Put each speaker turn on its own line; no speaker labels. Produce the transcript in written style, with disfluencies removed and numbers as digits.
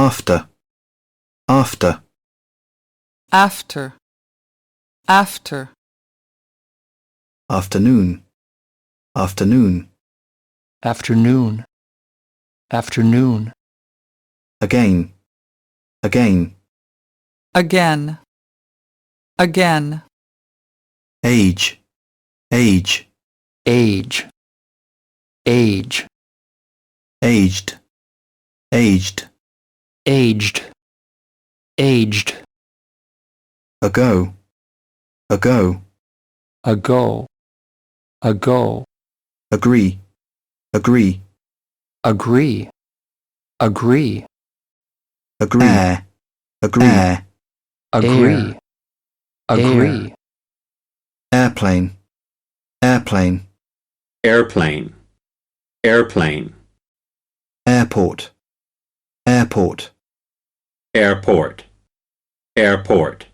after, after,
after, after,
afternoon, afternoon,
afternoon, afternoon,
again, again,
again, again,
age, age,
age, age,
aged, aged,
aged, aged,
ago, ago,
ago, ago,
agree, agree,
agree, agree,
agree, air, agree,
agree, agree,
airplane, airplane,
airplane, airplane,
airport, airport,
airport, airport,